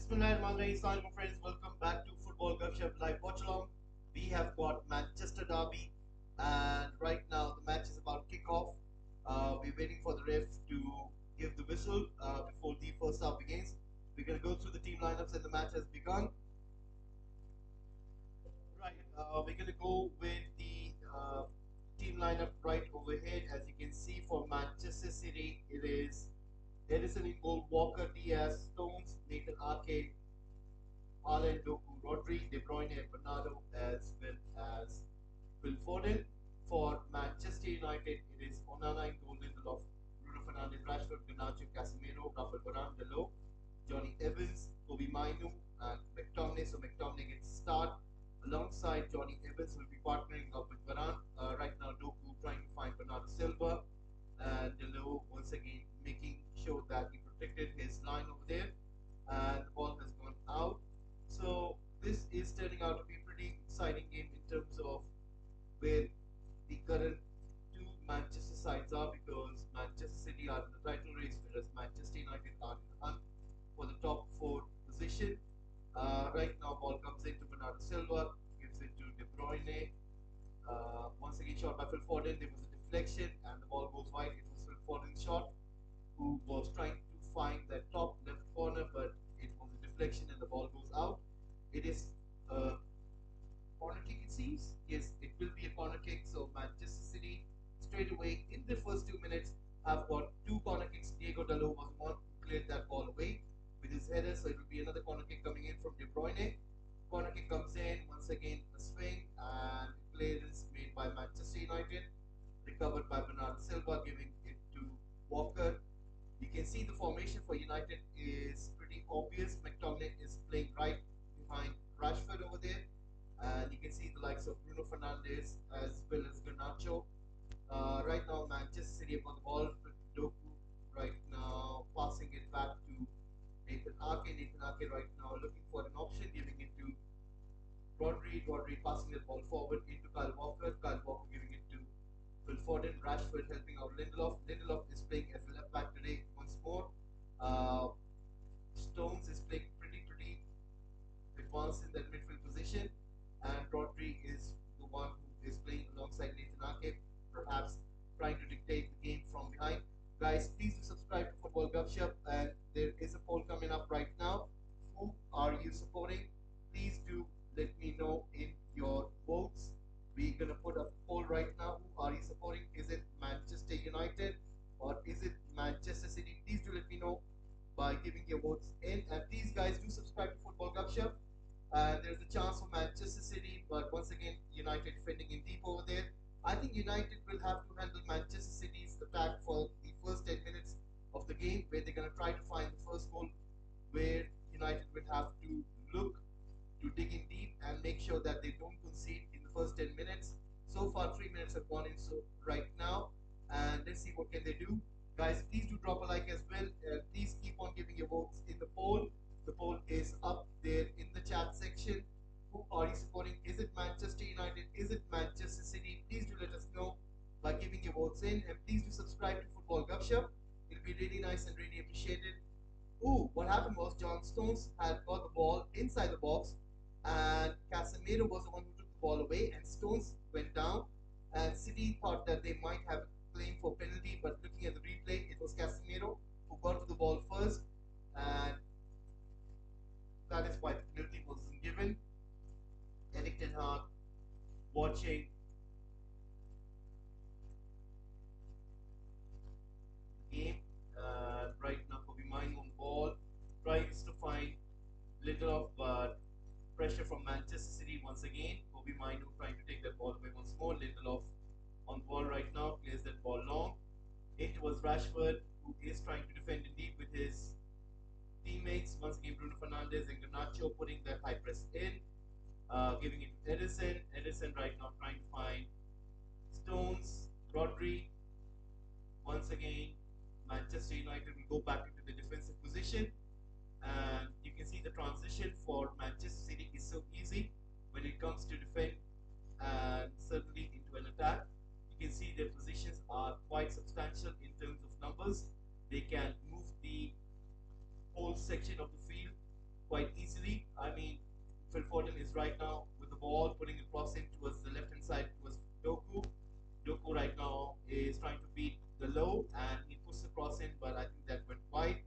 Bismillahirrahmanirrahim. Assalamualaikum friends, welcome back to Football Gupshup live watchalong. We have got Manchester Derby, and right now the match is about kickoff. We're waiting for the ref to give the whistle before the first half begins. We're going to go through the team lineups and the match has begun. Right, we're going to go with the team lineup right overhead. As you can see, for Manchester City, it is Edison in goal, Walker, Diaz, Stones, Nathan Ake, Haaland, Doku, Rodri, De Bruyne, Bernardo, as well as Phil Foden. For Manchester United, it is Onana in goal, Lindelof, Bruno Fernandes, Rashford, Garnacho, Casemiro, Rafael Varane, Delo, Johnny Evans, Kobe Mainu, and McTominay. So McTominay gets start alongside Johnny Evans, who will be partnering up with Varane. Right now, Doku trying to find Bernardo Silva, and Delo once again making sure that he protected his line over there, and the ball has gone out. So this is turning out to be a pretty exciting game in terms of where the current two Manchester sides are, because Manchester City are in the title race, whereas Manchester United are in the hunt for the top four position. Right now, ball comes into Bernardo Silva, gives it to De Bruyne. Once again, shot by Phil Foden. There was a deflection, and the ball goes wide. It was Phil Foden's shot, who was trying to find that top left corner, but it was a deflection, and the ball goes out. It is a corner kick, it seems. Yes, it will be a corner kick. So Manchester City straight away in the first 2 minutes have got two corner kicks. Diego Dalot was one who cleared that ball away with his header, so it will be another corner kick coming in from De Bruyne. Corner kick comes in, once again a swing, and clearance made by Manchester United, recovered by Bernardo Silva, giving it to Walker. You can see the formation for United is pretty obvious. McTominay is playing right behind Rashford over there, and you can see the likes of Bruno Fernandes as well as Garnacho. Right now, Manchester City have got the ball with Doku. Right now, passing it back to Nathan Ake. Nathan Ake right now looking for an option, giving it to Rodri. Rodri passing the ball forward into Kyle Walker. Kyle Walker giving it to Phil Foden. Rashford helping out Lindelof. Lindelof is playing as a left back today once more. Uh, Stones is playing pretty advanced in that midfield position, and Rodri is the one who is playing alongside Nathan Ake, perhaps trying to dictate the game from behind. Guys, please do subscribe to Football Gupshup, and there is a poll coming up right now. Who are you supporting? Please do let me know in your votes. We're gonna put a poll right now. Who are you supporting? Is it Manchester United or is it Manchester City? Please do let me know by giving your votes in. And please, guys, do subscribe to Football Gupshup. There's a chance for Manchester City, but once again, United defending in deep over there. I think United will have to handle Manchester City's attack for the first 10 minutes of the game, where they're going to try to find the first goal, where United will have to look to dig in deep and make sure that they don't concede in the first 10 minutes. So far, 3 minutes have gone in so right now, and let's see what can they do. Guys, please do drop a like as well. Please keep on giving your votes in the poll. The poll is up there in the chat section. Who are you supporting? Is it Manchester United? Is it Manchester City? Please do let us know by giving your votes in, and please do subscribe to Football Gupshup. It'll be really nice and really appreciated. Ooh, what happened was John Stones had got the ball inside the box, and Casemiro was the one who took the ball away, and Stones went down, and City thought that they might have a claim for penalty, but looking at the replay, it was Casemiro who got to the ball first, and that is why the penalty wasn't given. Erik Ten Hag watching the game. Right now, Kobe Mine on the ball, tries to find Lindelof, but pressure from Manchester City once again. Kobe Mino trying to take that ball away once more. Lindelof on the ball right now, plays that ball long. It was Rashford who is trying to defend indeed with his teammates. Once again, Bruno Fernandes and Garnacho putting that high press in, giving it to Edison. Edison right now trying to find Stones, Rodri. Once again, Manchester United will go back into the defensive position, and you can see the transition for Manchester City is so easy when it comes to defend and certainly into an attack. You can see their positions are quite substantial in terms of numbers. They can move the whole section of the field quite easily. I mean, Phil Foden is right now with the ball, putting a cross in towards the left hand side towards Doku. Doku right now is trying to beat the low and he puts the cross in, but I think that went wide.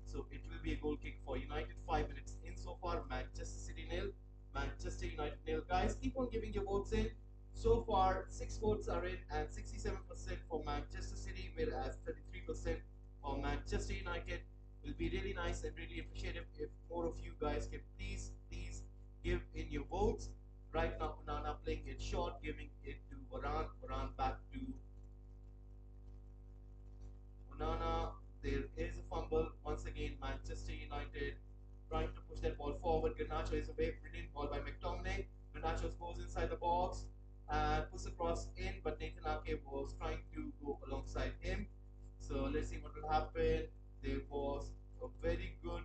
So it will be a goal kick for United. 5 minutes in so far. Manchester City nil. Manchester United nil. Guys, keep on giving your votes in. So far, 6 votes are in and 67% for Manchester City, whereas 33% for Manchester United. Will be really nice and really appreciative if more of you guys can please give in your votes. Right now, Onana playing it short, giving it to Varane. Varane back to Onana. There is a fumble. Once again, Manchester United trying to push that ball forward. Garnacho is away. Brilliant ball by McTominay. Garnacho goes inside the box and puts a cross in, but Nathan Ake was trying to go alongside him. So let's see what will happen. There was a very good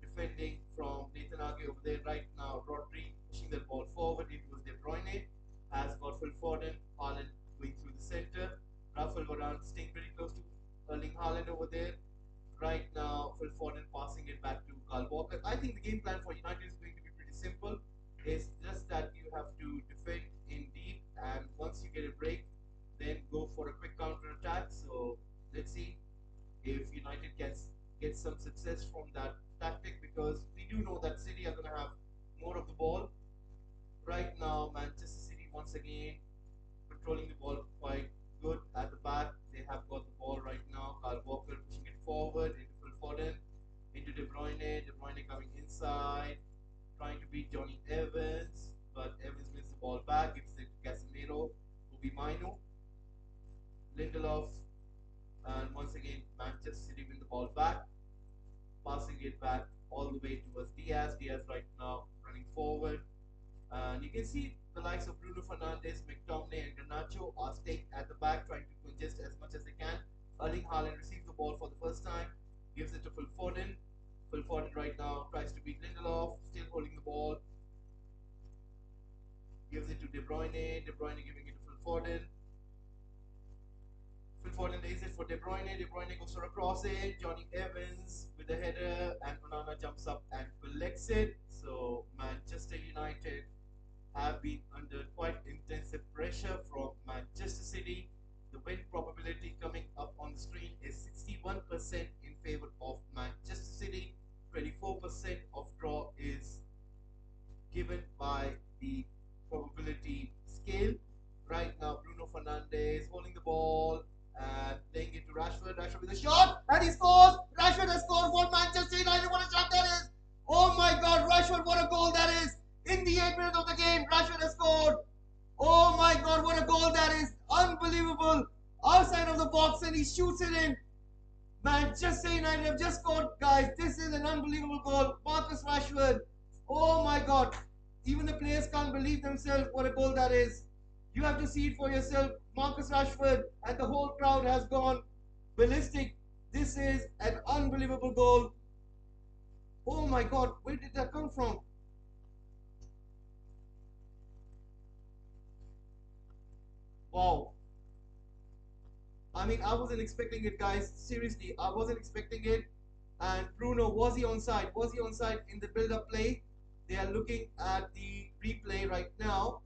defending from Nathan Ake over there right now. Rodri pushing that ball forward. It was De Bruyne. Has got Phil Foden. Haaland going through the center. Rafael Varane staying very close to Erling Haaland over there. Right now, Phil Foden passing it back to Kyle Walker. I think the game plan for United is going to be pretty simple. It's just that you have to defend in deep, and once you get a break, then go for a quick counter attack. So let's see if United can get some success from that tactic, because we do know that City are going to have more of the ball. Right now, Manchester City once again controlling the ball quite good at the back. They have got the ball right now. Kyle Walker pushing it forward into Phil Foden, into De Bruyne. De Bruyne coming inside, trying to beat Johnny Evans, but Evans wins the ball back, gives it to Casemiro, Kobe Mino, Lindelof, and once again Manchester City win the ball back, passing it back all the way towards Diaz. Diaz right now running forward. And you can see the likes of Bruno Fernandes, McTominay, and Garnacho are staying at the back, trying to congest as much as they can. Erling Haaland receives the ball for the first time, gives it to Phil Foden. Phil Foden right now tries to beat Lindelof, still holding the ball. Gives it to De Bruyne. De Bruyne giving it to Phil Foden. Phil Foden lays it for De Bruyne. De Bruyne goes for a cross in. Johnny Evans with the header, and Onana jumps up and collects it. So Manchester United have been under quite intensive pressure from Manchester City. The win probability coming up on the screen is 61% in favor of Manchester City. 24% of draw is given by the probability scale. Right now, Bruno Fernandes holding the ball and playing it to Rashford. Rashford with a shot, and he scores. Rashford has scored for Manchester United. What a shot that is! Oh my God, Rashford! What a goal that is! In the 8th minute of the game, Rashford has scored. Oh my God, what a goal that is! Unbelievable! Outside of the box, and he shoots it in. Manchester United have just scored, guys. This is an unbelievable goal. Marcus Rashford. Oh my God. Even the players can't believe themselves what a goal that is. You have to see it for yourself. Marcus Rashford and the whole crowd has gone ballistic. This is an unbelievable goal. Oh my God, where did that come from? Wow. I mean, I wasn't expecting it, guys. Seriously, I wasn't expecting it. And Bruno, was he onside? Was he onside in the build-up play? They are looking at the replay right now.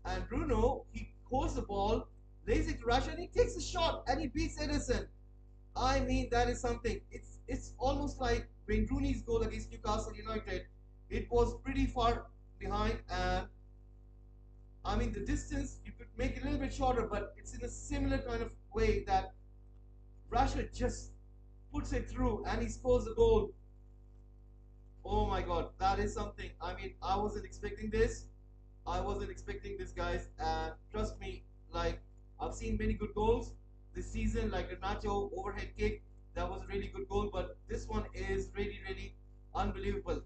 And Bruno, he holds the ball, lays it to Rashford, and he takes a shot, and he beats Edison. I mean, that is something. It's almost like Wayne Rooney's goal against Newcastle United. It was pretty far behind, and I mean, the distance you could make it a little bit shorter, but it's in a similar kind of way that Rashford just puts it through and he scores a goal. Oh my God, that is something. I mean, I wasn't expecting this. I wasn't expecting this, guys. And trust me, like, I've seen many good goals this season, like a Nacho overhead kick. That was a really good goal, but this one is really, really unbelievable.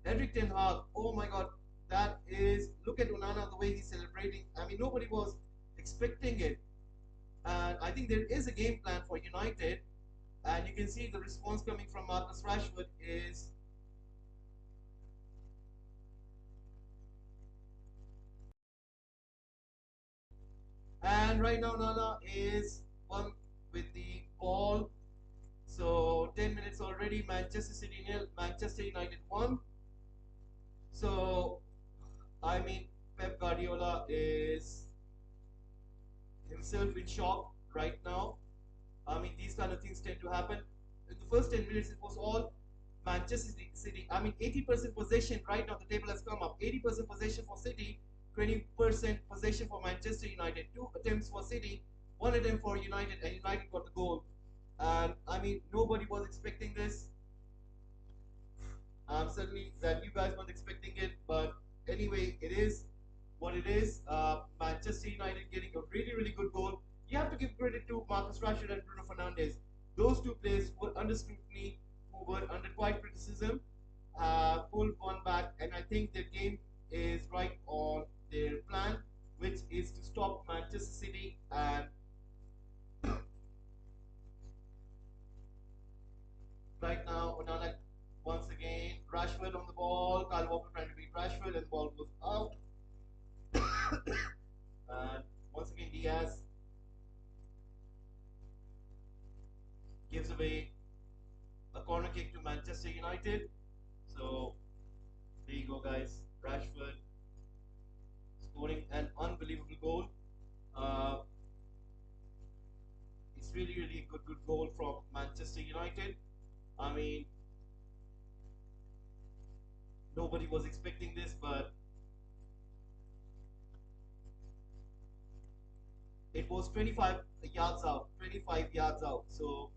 Henrik Ten Hag, oh my God, that is, look at Onana, the way he's celebrating. I mean, nobody was expecting it. And I think there is a game plan for United. And you can see the response coming from Marcus Rashford is, and right now Nana is one with the ball. So 10 minutes already. Manchester City nil, Manchester United 1. So, I mean, Pep Guardiola is himself in shock right now. I mean, these kind of things tend to happen. In the first 10 minutes, it was all Manchester City. I mean, 80% possession right now. The table has come up. 80% possession for City, 20% possession for Manchester United. Two attempts for City, one attempt for United, and United got the goal. And I mean, nobody was expecting this. Certainly that you guys weren't expecting it, but anyway, it is what it is. Manchester United getting a really, really good goal. You have to give credit to Marcus Rashford and Bruno Fernandes. Those two players were under scrutiny, who were under quite criticism, pulled one back, and I think their game is right on their plan, which is to stop Manchester City. And right now, Onana once again, Rashford on the ball. Kyle Walker trying to beat Rashford, and the ball goes out. And once again, Diaz gives away a corner kick to Manchester United. So there you go, guys. Rashford scoring an unbelievable goal. Uh, it's really, really a good goal from Manchester United. I mean, nobody was expecting this, but it was 25 yards out. 25 yards out. So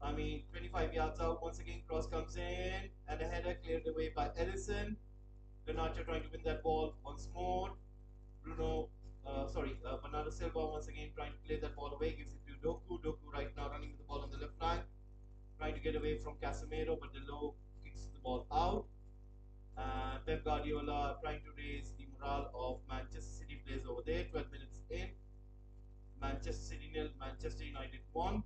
I mean, 25 yards out. Once again, cross comes in, and a header cleared away by Edison. Garnacho trying to win that ball once more. Bernardo Silva once again trying to play that ball away, gives it to Doku. Doku right now running with the ball on the left flank, trying to get away from Casemiro, but Delo kicks the ball out. Pep Guardiola trying to raise the morale of Manchester City players over there. 12 minutes in, Manchester City nil, Manchester United 1.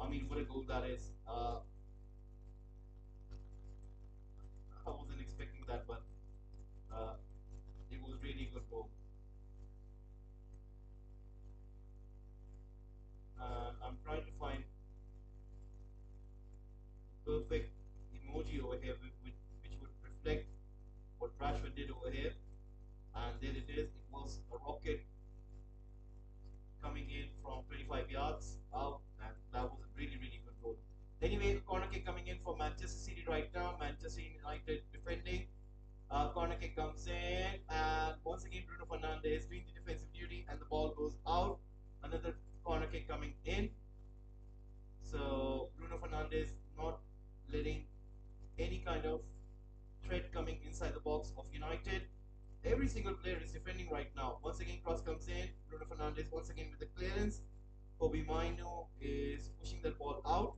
I mean, what a goal that is. I wasn't expecting that, but uh, it was really good goal. I'm trying to find perfect emoji over here which would reflect what Rashford did over here. And there it is. It was a rocket coming in from 25 yards out, and that was a really, really good goal. Anyway, a corner kick coming in for Manchester City right now. Manchester United defending. Corner kick comes in, and once again Bruno Fernandes doing the defensive duty, and the ball goes out. Another corner kick coming in. So Bruno Fernandes not letting any kind of threat coming inside the box of United. Every single player is defending right now. Once again, cross comes in. Bruno Fernandes once again with the clearance. Kobe Mino is pushing that ball out.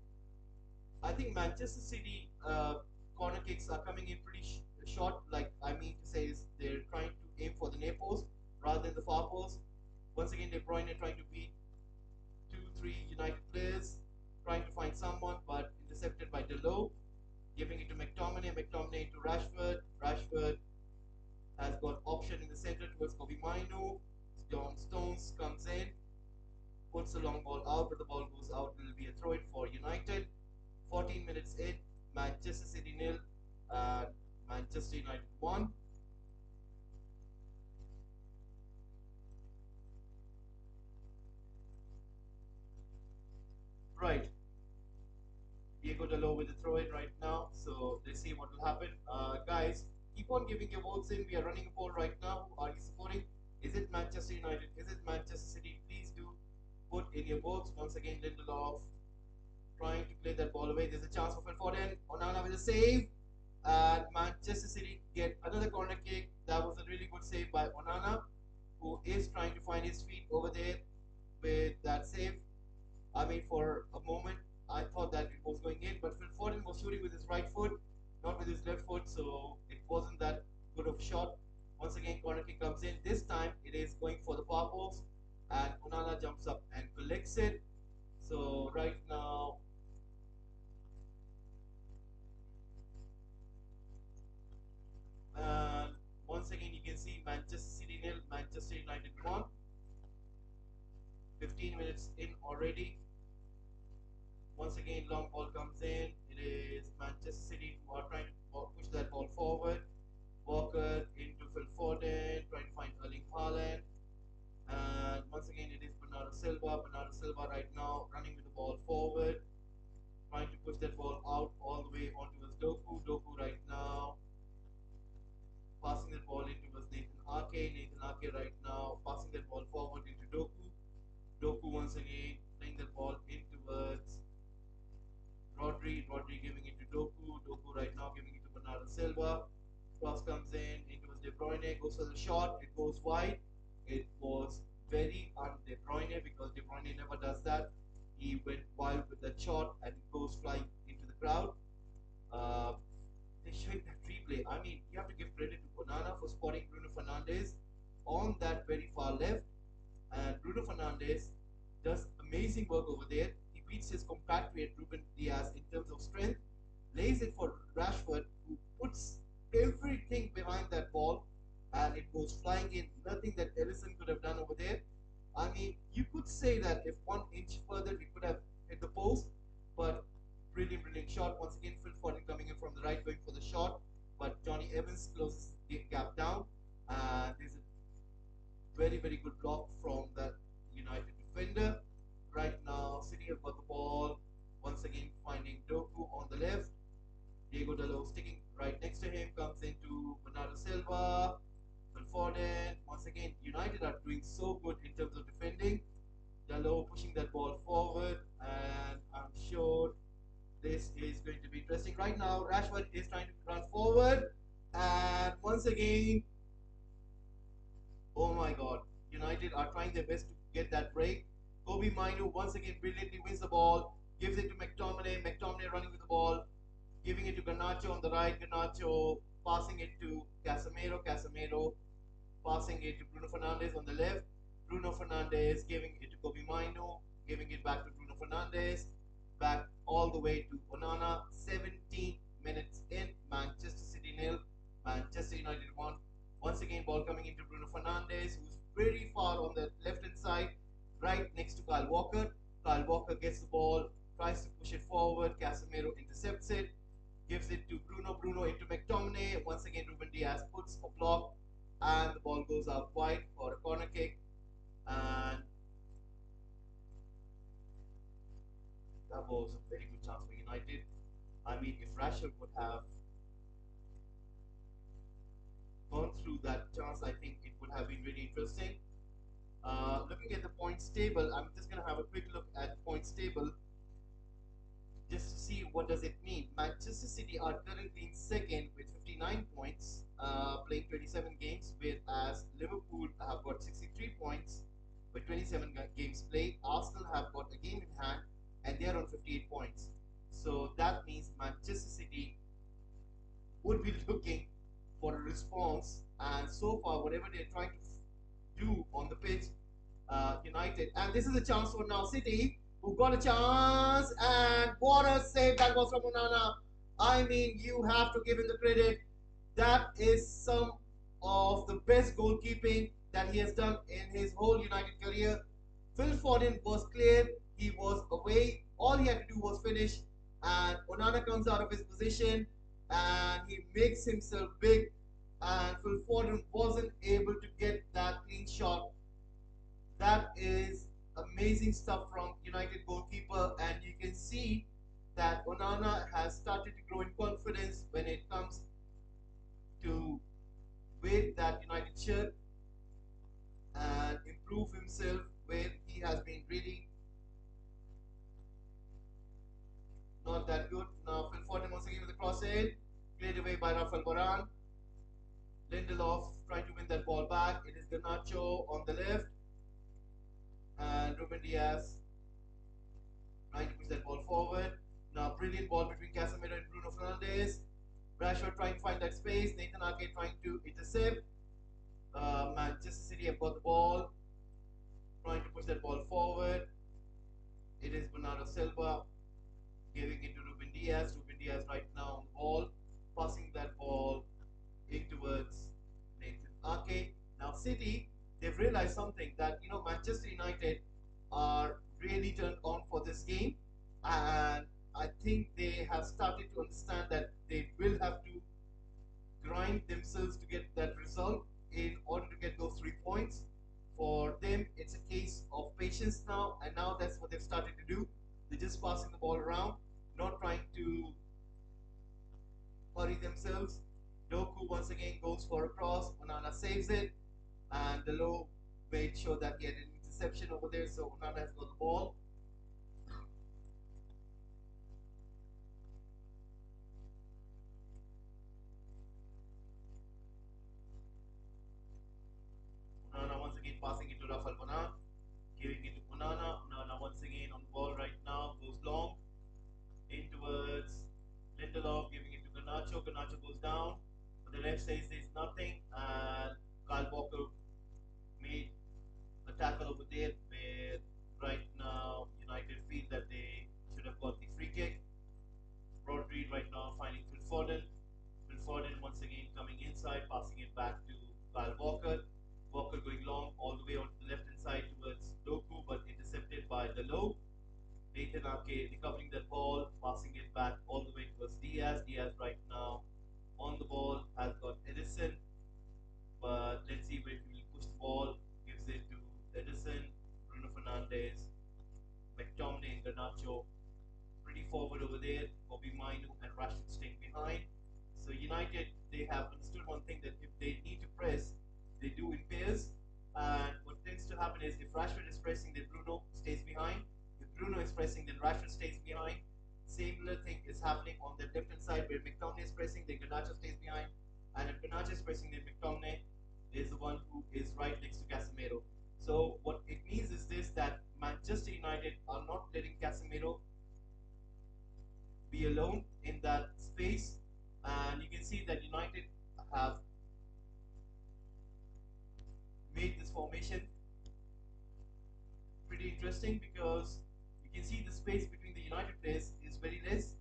I think Manchester City corner kicks are coming in pretty short. Like I mean to say, is they're trying to aim for the near post rather than the far post. Once again, De Bruyne trying to beat 2-3 United players, trying to find someone, but intercepted by Delo, giving it to McTominay. McTominay to Rashford. Rashford has got option in the center towards Kobe Mino. John Stones comes in, puts a long ball out, but the ball goes out. It will be a throw in for United. 14 minutes in, Manchester City nil, and Manchester United 1. Right, Diego Dalot with the throw in right now. So let's see what will happen. Guys, keep on giving your votes in. We are running a poll right now. Who are you supporting? Is it Manchester United? Is it Manchester City? Please do put in your votes. Once again, Lindelof trying to play that ball away. There's a chance for Phil Foden. Onana with a save. And Manchester City get another corner kick. That was a really good save by Onana, who is trying to find his feet over there with that save. I mean, for a moment, I thought that it was going in, but Phil Foden was shooting with his right foot, not with his left foot, so it wasn't that good of a shot. Once again, corner kick comes in. This time, it is going for the far post, and Onana jumps up and collects it. So right now, once again, you can see Manchester City nil, Manchester United 1. 15 minutes in already. Once again, long ball comes in. It is Manchester City who are trying to push that ball forward. Cross comes in into De Bruyne, goes for the shot, it goes wide. It was very un-De Bruyne because De Bruyne never does that. He went wild with that shot and it goes flying into the crowd. Uh, they showed that replay. I mean, you have to give credit to Onana for spotting Bruno Fernandes on that very far left. And Bruno Fernandes does amazing work over there. He beats his compatriot Ruben Diaz in terms of strength, lays it for Rashford, who puts everything behind that ball, and it goes flying in. Nothing that Ellison could have done over there. I mean, you could say that if 1 inch further, we could have hit the post, but brilliant, brilliant shot. Once again, Phil Foden coming in from the right, going for the shot, but Johnny Evans closes the gap down, and there's a very, very good block from the United defender. Right now, City have got the ball. Once again, finding Doku on the left. Diego Dalot sticking right next to him. Comes into Bernardo Silva. Phil Foden. Once again, United are doing so good in terms of defending. Dalot pushing that ball forward. And I'm sure this is going to be interesting. Right now, Rashford is trying to run forward. And once again, oh my God. United are trying their best to get that break. Kobe Mainu once again brilliantly wins the ball, gives it to McTominay. McTominay running with the ball, giving it to Garnacho on the right. Garnacho passing it to Casemiro. Casemiro passing it to Bruno Fernandes on the left. Bruno Fernandes giving it to Kobe Mainu, giving it back to Bruno Fernandes. Back all the way to Onana. 17 minutes in. Manchester City nil. Manchester United 1. Once again, ball coming into Bruno Fernandes, who's very far on the left-hand side, right next to Kyle Walker. Kyle Walker gets the ball, tries to push it forward. Casemiro intercepts it, gives it to Bruno. Bruno into McTominay. Once again, Ruben Diaz puts a block, and the ball goes out wide for a corner kick. And that was a very good chance for United. I mean, if Rashford would have gone through that chance, I think it would have been really interesting. Looking at the points table, I'm just going to have a quick look at the points table just to see what does it mean. Manchester City are currently in second with 59 points, playing 27 games, whereas Liverpool have got 63 points with 27 games played. Arsenal have got a game in hand, and they are on 58 points. So that means Manchester City would be looking for a response, and so far, whatever they're trying to do on the pitch, United, and this is a chance for now City, who got a chance, and what a save that was from Onana. I mean, you have to give him the credit. That is some of the best goalkeeping that he has done in his whole United career. Phil Foden was clear, he was away, all he had to do was finish, and Onana comes out of his position and he makes himself big, and Phil Foden wasn't able to get that clean shot. That is amazing stuff from United goalkeeper, and you can see that Onana has started to grow in confidence when it comes to wear that United shirt and improve himself where he has been really not that good. Now Phil Foden once again with the cross in, cleared away by Rafael Varane. Lindelof trying to win that ball back. It is Garnacho on the left, and Ruben Diaz trying to push that ball forward. Now brilliant ball between Casemiro and Bruno Fernandes. Rashford trying to find that space. Nathan Ake trying to intercept. Manchester City have got the ball, trying to push that ball forward. It is Bernardo Silva giving it to Ruben Diaz. Ruben Diaz right now on the ball, passing that ball in towards Nathan Ake. Now City, they've realized something, that Manchester United are really turned on for this game, and I think they have started to understand that they will have to grind themselves to get that result in order to get those 3 points. For them, it's a case of patience now, and now that's what they've started to do. They're just passing the ball around, not trying to hurry themselves. Doku once again goes for a cross. Onana saves it, and Delo made sure that he had an interception over there, so Onana has got the ball. Garnacho. Garnacho goes down, but the ref says there's nothing, and Kyle Walker made a tackle over there where right now United feel that they should have got the free kick. Rodri right now finding Phil Foden. Phil Foden once again coming inside, passing it back to Kyle Walker. Walker going long all the way on the left hand side towards Doku, but intercepted by Delo. Nathan Ake recovering that ball, passing it back all the way towards Diaz. Diaz right now on the ball has got Edison, but let's see where he will push the ball. Gives it to Edison, Bruno Fernandes, McTominay, Garnacho pretty forward over there. Bobby Mainu and Rashford staying behind. So United, they have understood one thing, that if they need to press, they do in pairs. And what tends to happen is if Rashford is pressing, then Bruno stays behind. If Bruno is pressing, then Rashford stays behind. Similar thing is happening on the left hand side where McTominay is pressing, then Garnacho stays behind. And if Garnacho is pressing, then McTominay is the one who is right next to Casemiro. So what it means is this, that Manchester United are not letting Casemiro be alone in that space, and you can see that United have made this formation pretty interesting because you can see the space between the United players is very less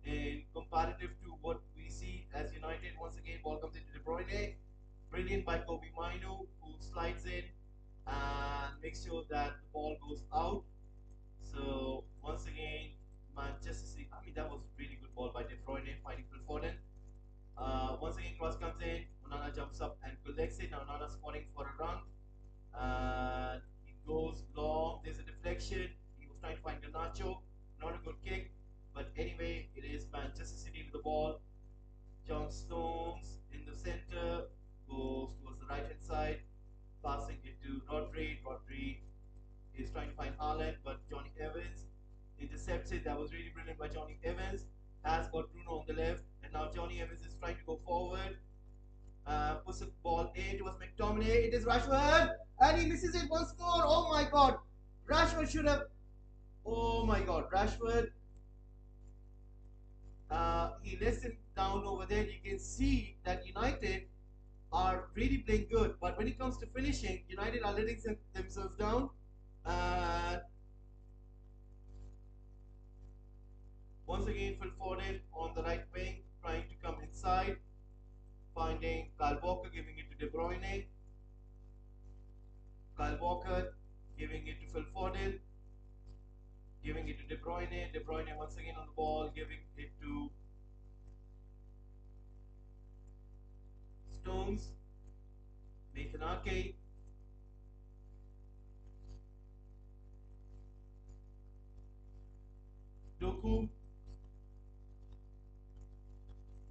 in comparative to what we see as United. Once again, ball comes into De Bruyne, brilliant by Kobe Mainu, who slides in and makes sure that the ball goes out. So once again, Manchester City, I mean, that was really good ball by De Bruyne finding Phil Foden. Once again, cross comes in, Onana jumps up and collects it. Now Onana spotting for a run. And he goes long. There's a deflection. He was trying to find Garnacho. Not a good kick. But anyway, it is Manchester City with the ball. John Stones in the center. Goes towards the right hand side. Passing it to Rodri. Rodri is trying to find Haaland, but Johnny Evans intercepts it. That was really brilliant by Johnny Evans. Has got Bruno on the left, and now Johnny Evans is trying to go forward. Puts the ball in towards McTominay. It is Rashford, and he misses it once more. Oh my God, Rashford should have. Oh my God, Rashford. He lets him down over there. You can see that United are really playing good, but when it comes to finishing, United are letting themselves down. Once again, Phil Foden on the right wing, trying to come inside, finding Kyle Walker, giving it to De Bruyne. Kyle Walker giving it to Phil Foden, giving it to De Bruyne. De Bruyne once again on the ball, giving it to Stones. Nathan Ake. Doku.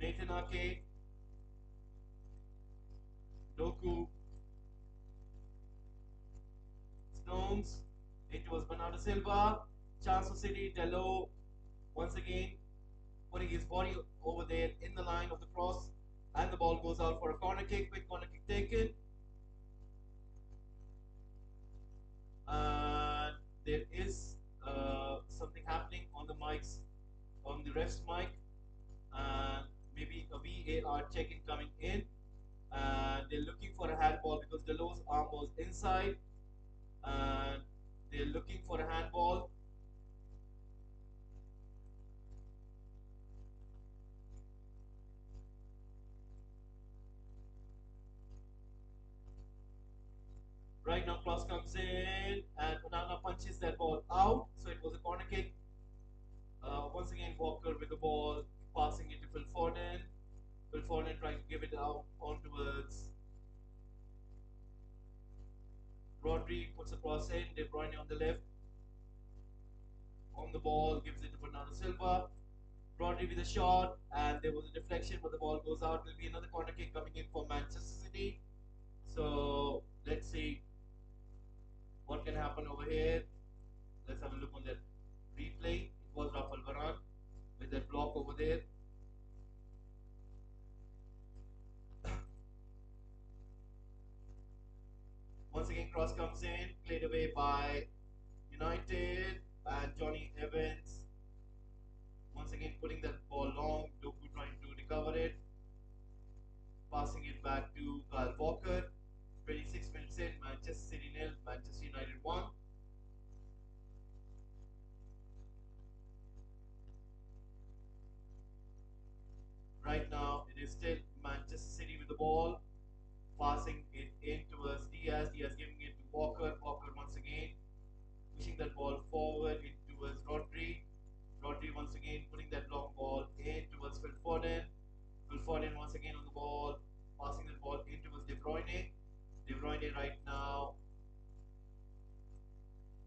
Nathan Ake. Doku. Stones. It was Bernardo Silva. Chance for City. Delo once again putting his body over there in the line of the cross, and the ball goes out for a corner kick. Quick corner kick taken. And there is something happening on the mics, on the ref's mic, and maybe a VAR check-in coming in. And they're looking for a handball because Delo's arm was inside, and they're looking for a handball. Right now, cross comes in, and Onana punches that ball out. So it was a corner kick. Once again, Walker with the ball, passing it to Phil Foden. Phil Foden trying to give it out on towards Rodri, puts a cross in. De Bruyne on the left. On the ball, gives it to Bernardo Silva. Rodri with a shot, and there was a deflection, but the ball goes out. Will be another corner kick coming in for Manchester City. So let's see what can happen over here. Let's have a look on that replay. It was Rafael Varane with that block over there. Once again, cross comes in, played away by United, and Johnny Evans once again putting that ball long. Doku trying to recover it. is still Manchester City with the ball, passing it in towards Diaz. Diaz giving it to Walker. Walker once again pushing that ball forward in towards Rodri. Rodri once again putting that long ball in towards Phil Foden. Phil Foden once again on the ball, passing the ball in towards De Bruyne. De Bruyne right now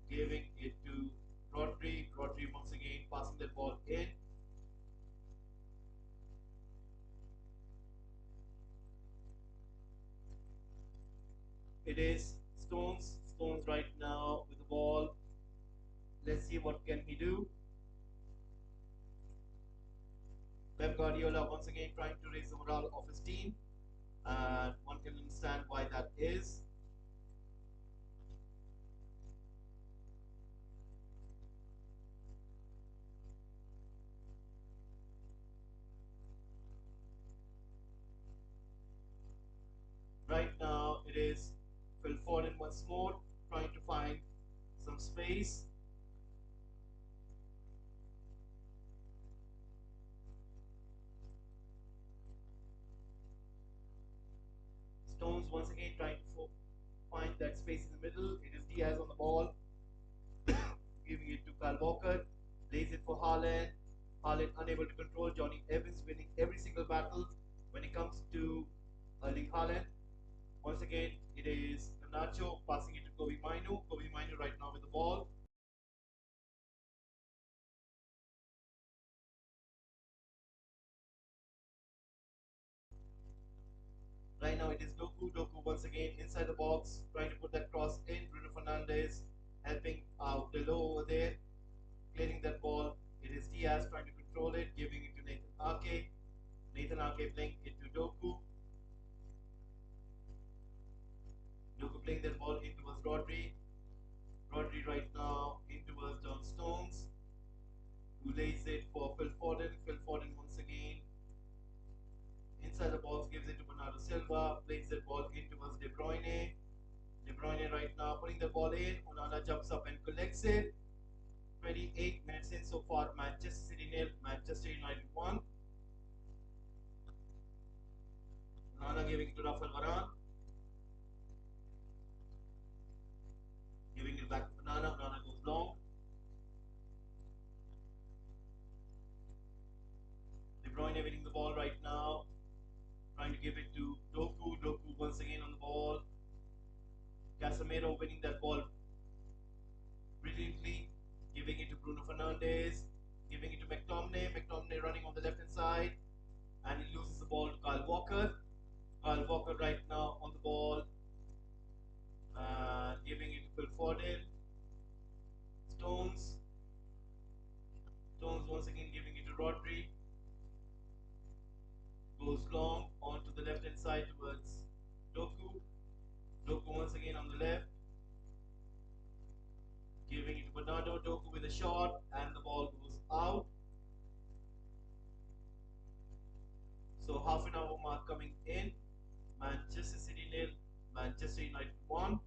giving it to Rodri. Rodri once again passing that ball in. It is Stones. Stones right now with the ball. Let's see what can he do. Pep Guardiola once again trying to raise the morale of his team, and one can understand why that is. Right now, it is Phil Foden once more trying to find some space. Stones once again trying to find that space in the middle. It is Diaz on the ball, giving it to Kyle Walker, plays it for Haaland. Haaland unable to control. Johnny Evans winning every single battle when it comes to Erling Haaland. Once again, it is Nacho passing it to Kobe Mainu. Kobe Mainu right now with the ball. Right now it is Doku. Doku once again inside the box, trying to put that cross in. Bruno Fernandes helping out Delo over there, clearing that ball. It is Diaz trying to control it, giving it to Nathan Ake. Nathan Ake playing it to Doku. Doku playing that ball in towards Rodri. Rodri right now in towards John Stones, who lays it for Phil Foden. Phil Foden once again inside the box, gives it to Bernardo Silva, plays that ball in towards De Bruyne. De Bruyne right now putting the ball in. Onana jumps up and collects it. 28 minutes in so far. Manchester City nil, Manchester United 1. Onana giving it to Rafael Varane. Giving it back to Onana. Onana goes long. De Bruyne winning the ball right now. Trying to give it to Doku. Doku once again on the ball. Casemiro winning that ball brilliantly. Giving it to Bruno Fernandes. Giving it to McTominay. McTominay running on the left hand side. And he loses the ball to Kyle Walker. Kyle Walker right now on the ball. Giving it to Phil Foden. Stones. Stones once again giving it to Rodri. Goes long onto the left hand side towards Doku. Doku once again on the left. Giving it to Bernardo. Doku with a shot, and the ball goes out. So half an hour mark coming in. Manchester City nil, Manchester United 1.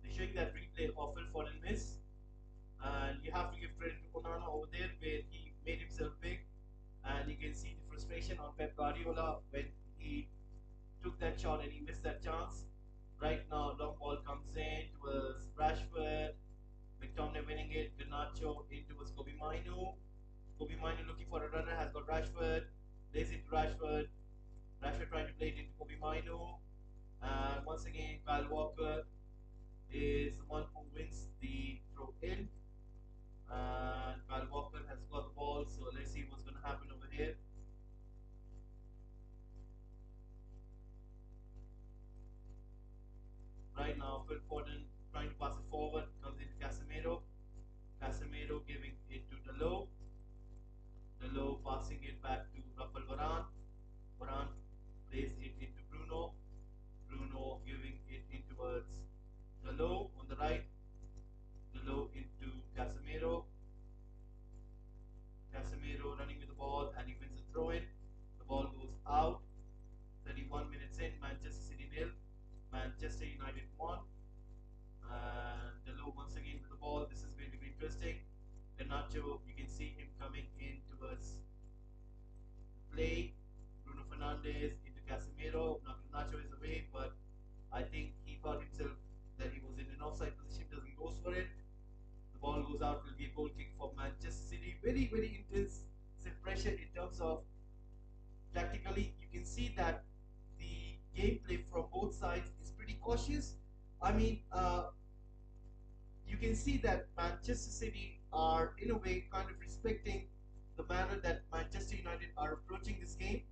They're showing that replay of Phil Foden miss. And you have to give credit to Onana over there where he made himself big. And you can see the frustration on Pep Guardiola when he took that shot and he missed that chance. Right now, long ball comes in towards Rashford. McTominay winning it. Garnacho in towards Kobe Mainu. Kobe Mainu looking for a runner, has got Rashford. Lays it to Rashford. Rashford trying to play it into Kobe Mainu. And once again, Kyle Walker is the one who wins the throw in. And Kyle Walker has got the ball, so let's see what's going to happen over here. Right now, Phil Foden trying to pass it forward, comes into Casemiro. Casemiro giving it to Delo. Delo passing it back to Rafael Varane. Varane plays it into Bruno. Bruno giving it in towards Delo on the right. Delo into Casemiro. Casemiro running with the ball and he wins the throw in. The ball goes out. 31 minutes in, Manchester City nil, I think he thought himself that he was in an offside position, doesn't goes for it. The ball goes out, will be a goal kick for Manchester City. Very, very intense pressure in terms of tactically. You can see that the gameplay from both sides is pretty cautious. I mean, you can see that Manchester City are, in a way, kind of respecting the manner that Manchester United are approaching this game.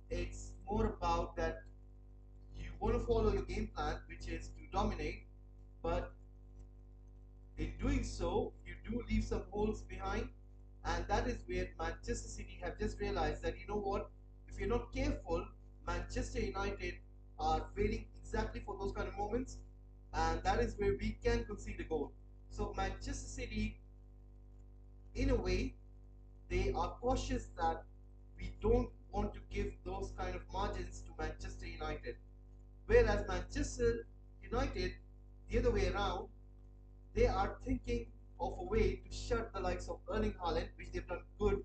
It's more about that you want to follow your game plan, which is to dominate, but in doing so, you do leave some holes behind, and that is where Manchester City have just realized that you know what, if you're not careful, Manchester United are waiting exactly for those kind of moments, and that is where we can concede a goal. So Manchester City, in a way, they are cautious that we don't want to give those kind of margins to Manchester United. Whereas Manchester United, the other way around, they are thinking of a way to shut the likes of Erling Haaland, which they've done good.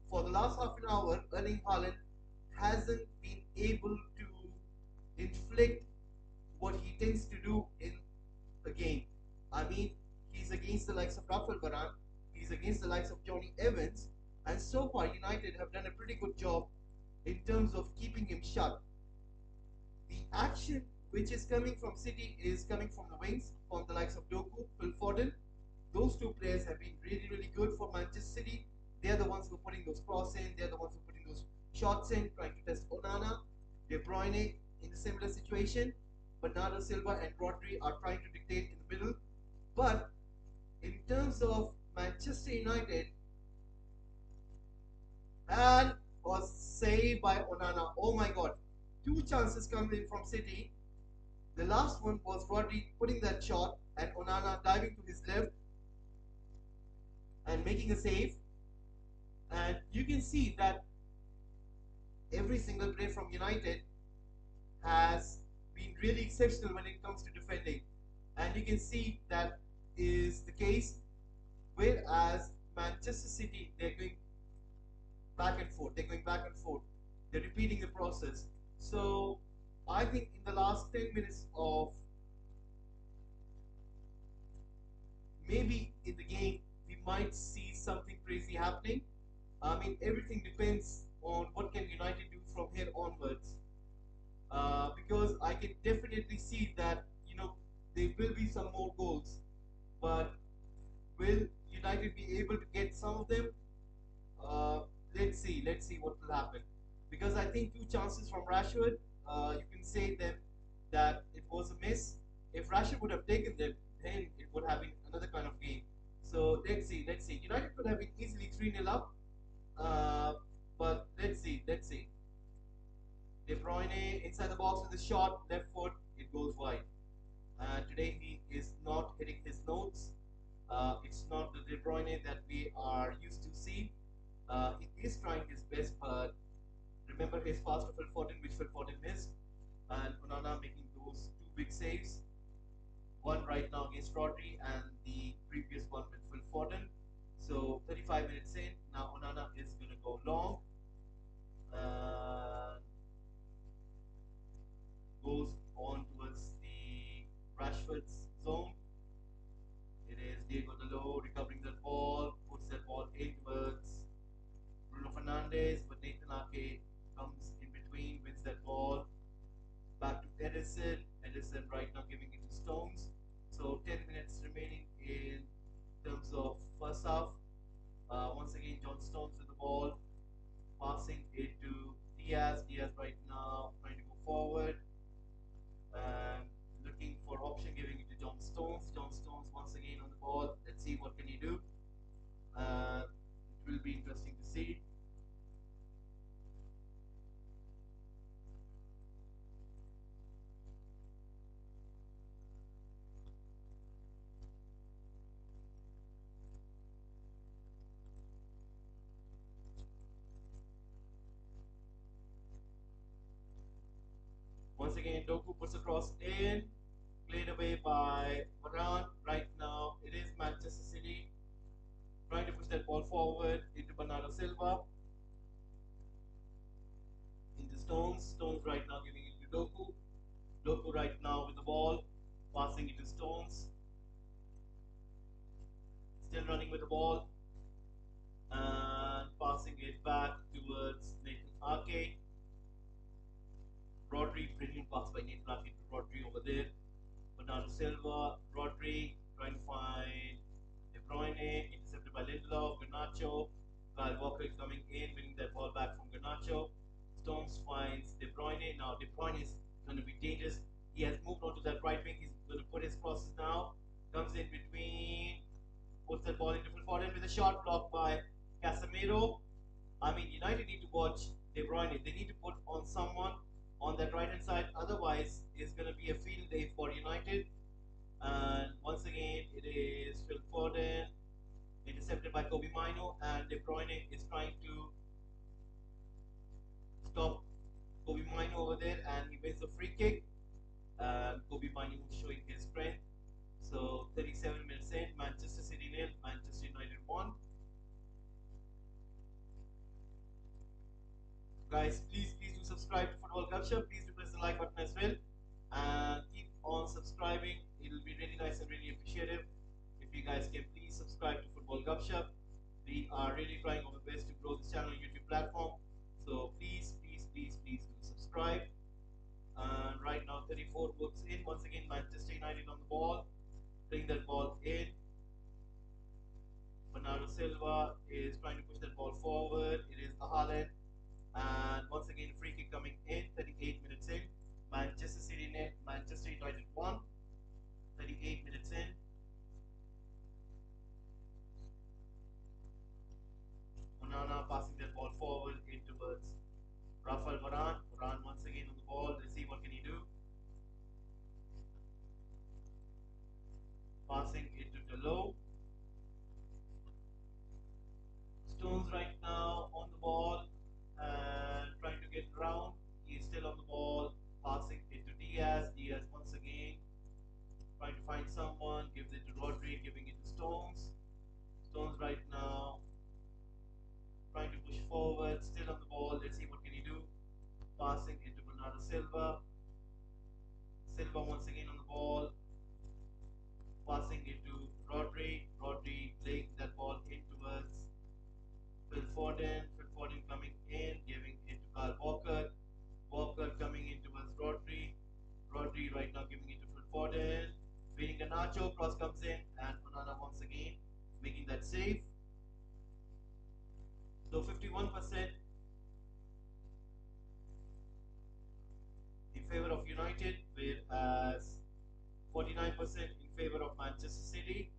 For the last half an hour, Erling Haaland hasn't been able to inflict what he tends to do in a game. I mean, he's against the likes of Rafael Varane, he's against the likes of Johnny Evans, and so far United have done a pretty good job in terms of keeping him shut. The action which is coming from City is coming from the wings, from the likes of Doku, Phil Foden. Those two players have been really, really good for Manchester City. They're the ones who are putting those cross in, they're the ones who are putting those shots in, trying to test Onana. De Bruyne in a similar situation. Bernardo Silva and Rodri are trying to dictate in the middle. But in terms of Manchester United, and was saved by Onana. Oh my god. Two chances coming in from City. The last one was Rodri putting that shot and Onana diving to his left and making a save. And you can see that every single player from United has been really exceptional when it comes to defending. And you can see that is the case. Whereas Manchester City, they're going back and forth. They're going back and forth. They're repeating the process. So I think in the last 10 minutes of maybe in the game, we might see something crazy happening. I mean, everything depends on what can United do from here onwards. Because I can definitely see that there will be some more goals, but will United be able to get some of them? Uh, let's see what will happen. Because I think two chances from Rashford, you can say them that it was a miss. If Rashford would have taken them, then it would have been another kind of game. So let's see. United could have been easily 3-0 up, uh, but let's see. De Bruyne inside the box with a shot, left foot, it goes wide. Today he is not hitting his notes. It's not the De Bruyne that we are used to see. He is trying his best, but remember his pass to Phil Foden, which Phil Foden missed, and Onana making those two big saves. One right now against Rodri, and the previous one with Phil Foden. So 35 minutes in, now Onana is going to go long. And goes on towards the Rashford's zone. It is Diego Dalot recovering that ball, puts that ball in towards Bruno Fernandes, but Nathan Ake comes in between, wins that ball. Back to Edison. Edison right now giving it to Stones. So 10 minutes remaining in terms of first half. Once again, John Stones with the ball, passing it to Diaz. Diaz right now trying to go forward and looking for option, giving it to John Stones. John Stones once again on the ball. Let's see what can he do. It will be interesting to see. Once again, Doku puts a cross in, played away by Varane. Right now, it is Manchester City trying to push that ball forward into Bernardo Silva, into Stones. Stones right now giving it to Doku. Doku right now with the ball and passing it back towards Nathan Ake. Rodri, brilliant pass by Nathan Ake to Rodri over there. Bernardo Silva, Rodri trying to find De Bruyne, intercepted by Lindelof, Garnacho. Kyle Walker coming in, winning that ball back from Garnacho. Stones finds De Bruyne. Now De Bruyne is going to be dangerous. He has moved on to that right wing. He's going to put his crosses now. Comes in between, puts that ball into full forward with a shot blocked by Casemiro. I mean, United need to watch De Bruyne. They need to put on someone on that right hand side. Otherwise, it's going to be a field day for United. And once again, it is Phil Foden, intercepted by Kobe Mino, and De Bruyne is trying to stop Kobe Mino over there, and he wins the free kick. And Kobe Mino showing his strength. So 37 minutes in, Manchester City nil, Manchester United 1. Guys, please do subscribe to Football Gupshup. Please do press the like button as well, and keep on subscribing. It'll be really nice and really appreciative if you guys can please subscribe to Football Gupshup. We are really trying our best to grow this channel on YouTube platform. So please do subscribe. And right now 34 works in. Once again, Manchester United on the ball. Bring that ball in. Bernardo Silva is trying to push that ball forward. It is Haaland. And once again, free kick coming in. 38 minutes in. Manchester City net. Manchester United 1. 38 minutes in. Onana passing that ball forward in towards Rafael Varane. Varane once again on the ball. Let's see what can he do. Passing it to Delo. Stones right now on the ball and trying to get around. He is still on the ball. Passing it to Diaz. Diaz once again trying to find someone. Gives it to Rodri. Giving it to Stones. Stones right now trying to push forward. Still on the ball. Let's see what can he do. Passing it to Bernardo Silva. Silva once again on the ball. Passing it to Rodri. Rodri playing that ball in towards Phil Foden. Phil Foden coming in, giving it to Kyle Walker. Walker coming in towards Rodri. Rodri right now giving it to Phil Foden. Winning Garnacho. Cross comes in, and Onana once again making that save. So 51% in favor of United, whereas 49% in favor of Manchester City.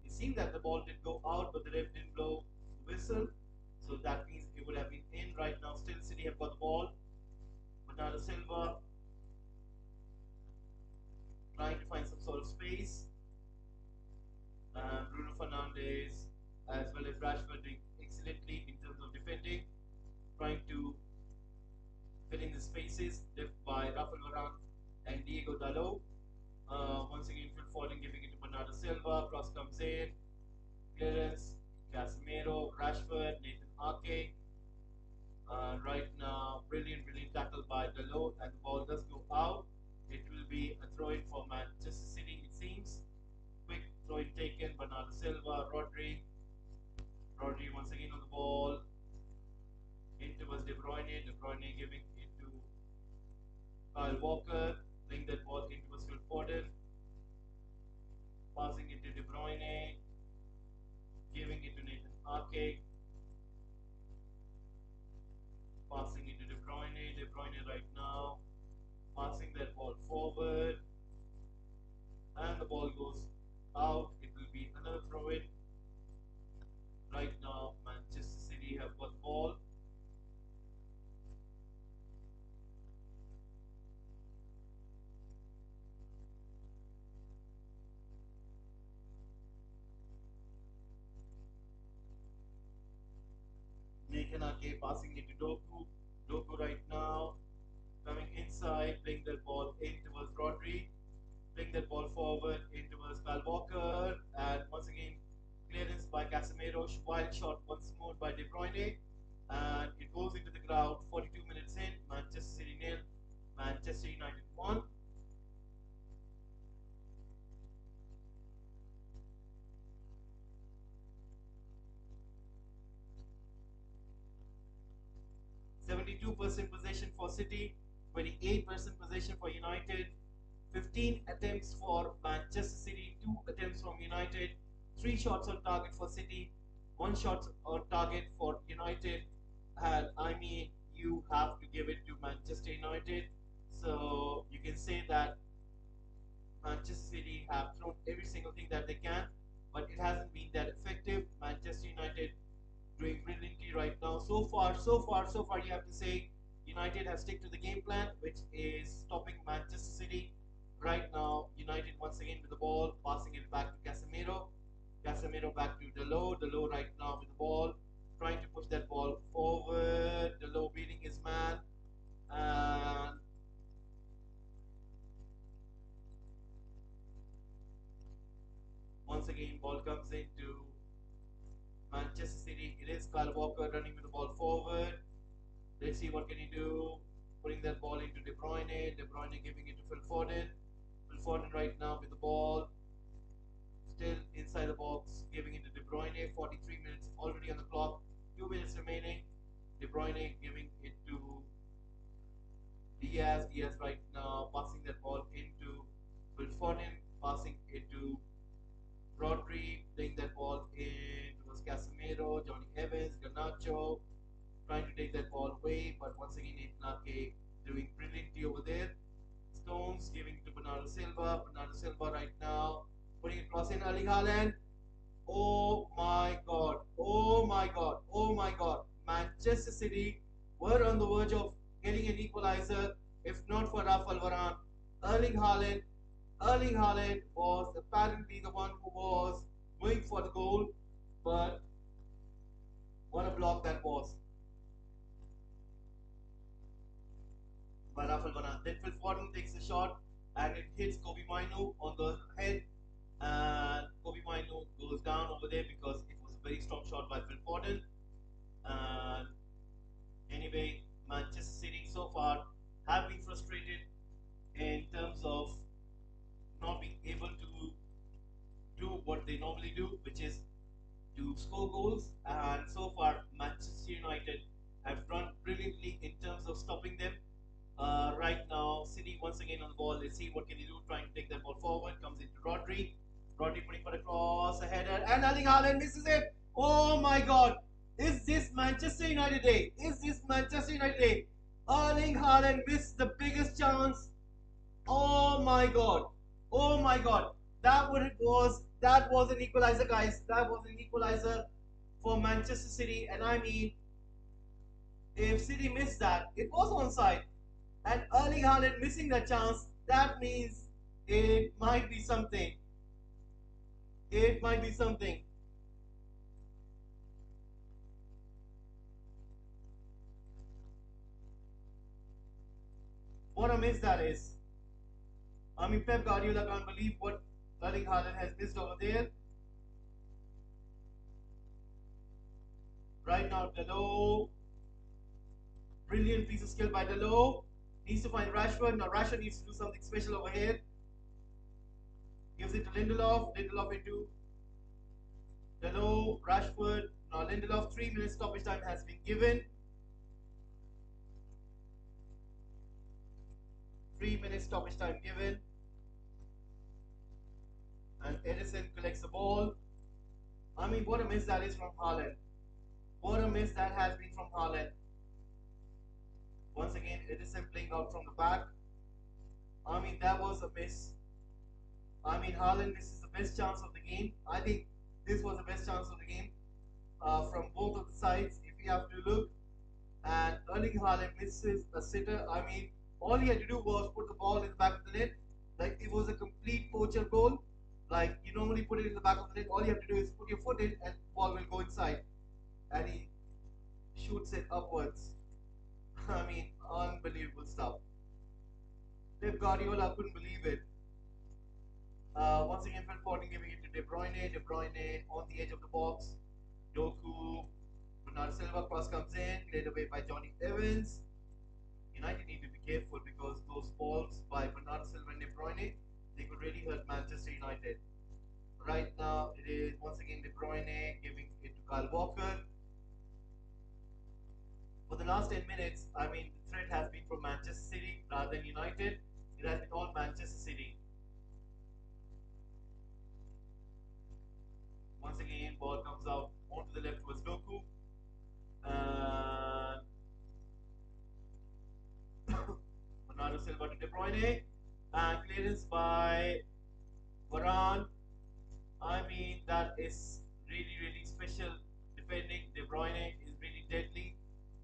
It seemed that the ball did go out, but the ref didn't blow the whistle. So that means it would have been in. Right now, still City have got the ball. Bernardo Silva trying to find some sort of space. Bruno Fernandes as well as Rashford doing excellently in terms of defending, trying to fill in the spaces left by Rafael Varane and Diego Dalot. Once again, Phil Foden giving it to Bernardo Silva. Cross comes in. Clearance. Casemiro, Rashford, Nathan Ake. Right now, brilliant tackle by Dalot, and the ball does go out. It will be a throw in for Manchester City, it seems. Quick throw in taken. Bernardo Silva, Rodri. Rodri once again on the ball. In towards De Bruyne. De Bruyne giving it to Kyle Walker. Playing that ball in towards Phil Foden. Passing it to De Bruyne. Giving it to Nathan Ake. Passing it to De Bruyne. De Bruyne right now passing that ball forward, and the ball goes out. It will be another throw in. Right now, Manchester City have got the ball. Nathan Ake passing it to Doku. Doku right now coming inside, playing that ball in towards Rodri, playing that ball forward in towards Kyle Walker, and once again clearance by Casemiro, wild shot once more by De Bruyne, and it goes into the crowd. 42 minutes in, Manchester City Manchester United 1. %72 possession for City, 28% possession for United, 15 attempts for Manchester City, 2 attempts from United, 3 shots on target for City, 1 shot on target for United. And I mean, you have to give it to Manchester United. So you can say that Manchester City have thrown every single thing that they can, but it hasn't been that effective. Manchester United doing brilliantly right now. So far, you have to say United have stick to the game plan, which is stopping Manchester City. Right now, United once again with the ball, passing it back to Casemiro. Casemiro back to Delo. Delo right now with the ball, trying to push that ball forward. Delo beating his man. And once again, ball comes into Manchester City. It is Kyle Walker running with the ball forward. Let's see what can he do. Putting that ball into De Bruyne. De Bruyne giving it to Phil Foden. Phil Foden right now with the ball. Still inside the box. Giving it to De Bruyne. 43 minutes already on the clock. 2 minutes remaining. De Bruyne giving it to Diaz. Diaz right now passing that ball into Phil Foden. Passing it to Rodri. Playing that ball in towards Casemiro. Johnny Evans. Garnacho. Trying to take that ball away, but once again, Nake doing brilliantly over there. Stones giving to Bernardo Silva. Bernardo Silva right now putting it across in Erling Haaland. Oh my god! Oh my god! Oh my god! Manchester City were on the verge of getting an equalizer if not for Rafael Varane. Erling Haaland. Erling Haaland was apparently the one who was going for the goal, but what a block that was by Rafael Varane. Then Phil Foden takes a shot and it hits Kobe Mainu on the head, and Kobe Mainu goes down over there because it was a very strong shot by Phil Foden. And anyway, Manchester City so far have been frustrated in terms of not being able to do what they normally do, which is to score goals. And so far, Manchester United have run brilliantly in terms of stopping them. Right now, City once again on the ball. Let's see what can he do. Trying to take that ball forward. Comes into Rodri. Rodri putting for a cross, a header, and Erling Haaland misses it. Oh my God! Is this Manchester United day? Is this Manchester United day? Erling Haaland missed the biggest chance. Oh my God! Oh my God! That what it was. That was an equalizer, guys. That was an equalizer for Manchester City. And I mean, if City missed that, it was onside. And Erling Haaland missing that chance, that means it might be something. It might be something. What a miss that is. I mean, Pep Guardiola can't believe what Erling Haaland has missed over there. Right now, Delo. Brilliant piece of skill by Delo. Needs to find Rashford. Now Rashford needs to do something special over here. Gives it to Lindelof. Lindelof into Delo. Rashford. Now Lindelof. 3 minutes stoppage time has been given. 3 minutes stoppage time given. And Edison collects the ball. I mean, what a miss that is from Haaland. What a miss that has been from Haaland. Once again, Edison playing out from the back. I mean, that was a miss. I mean, Haaland misses the best chance of the game. I think this was the best chance of the game from both of the sides, if you have to look. And Erling Haaland misses a sitter. I mean, all he had to do was put the ball in the back of the net. Like, it was a complete poacher goal. Like, you normally put it in the back of the net. All you have to do is put your foot in and the ball will go inside. And he shoots it upwards. I mean, unbelievable stuff. Pep Guardiola couldn't believe it. Once again, Phil Foden giving it to De Bruyne. De Bruyne on the edge of the box. Doku. Bernardo Silva cross comes in. Cleared away by Johnny Evans. United need to be careful because those balls by Bernardo Silva and De Bruyne, they could really hurt Manchester United. Right now, it is once again De Bruyne giving it to Kyle Walker. For the last 10 minutes, I mean, the threat has been from Manchester City rather than United. It has been all Manchester City. Once again, ball comes out onto the left towards Doku. And Bernardo Silva to De Bruyne. And clearance by Varane. I mean, that is really, really special defending. De Bruyne is really deadly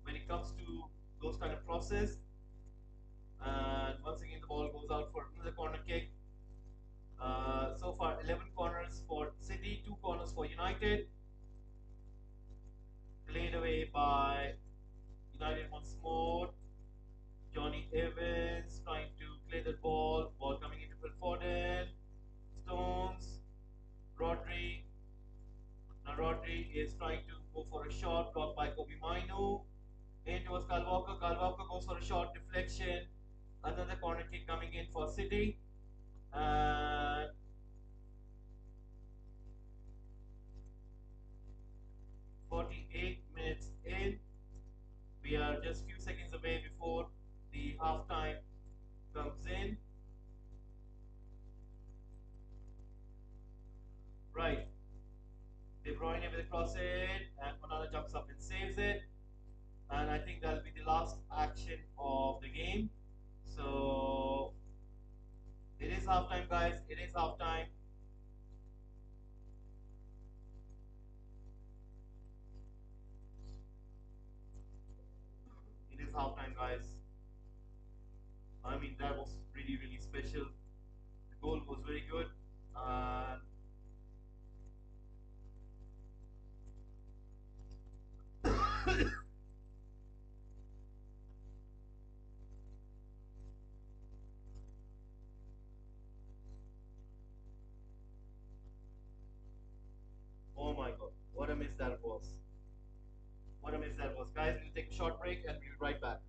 when it comes to those kind of crosses. And once again, the ball goes out for another corner kick. So far, 11 corners for City, 2 corners for United. Played away by United once more. Johnny Evans trying to clear the ball. Ball coming into Phil Foden. Stones. Rodri. Now Rodri is trying to go for a shot blocked by Kobe Mainu. In towards Kyle Walker. Kyle Walker goes for a short deflection. Another corner kick coming in for City. And 48 minutes in. We are just few seconds away before the halftime comes in. Right. De Bruyne with a cross in, and Onana jumps up and saves it. And I think that'll be the last action of the game. So it is halftime, guys. It is halftime. It is halftime, guys. I mean, that was really, really special. The goal was very good. And oh my god, what a miss that was. What a miss that was. Guys, we'll take a short break and we'll be right back.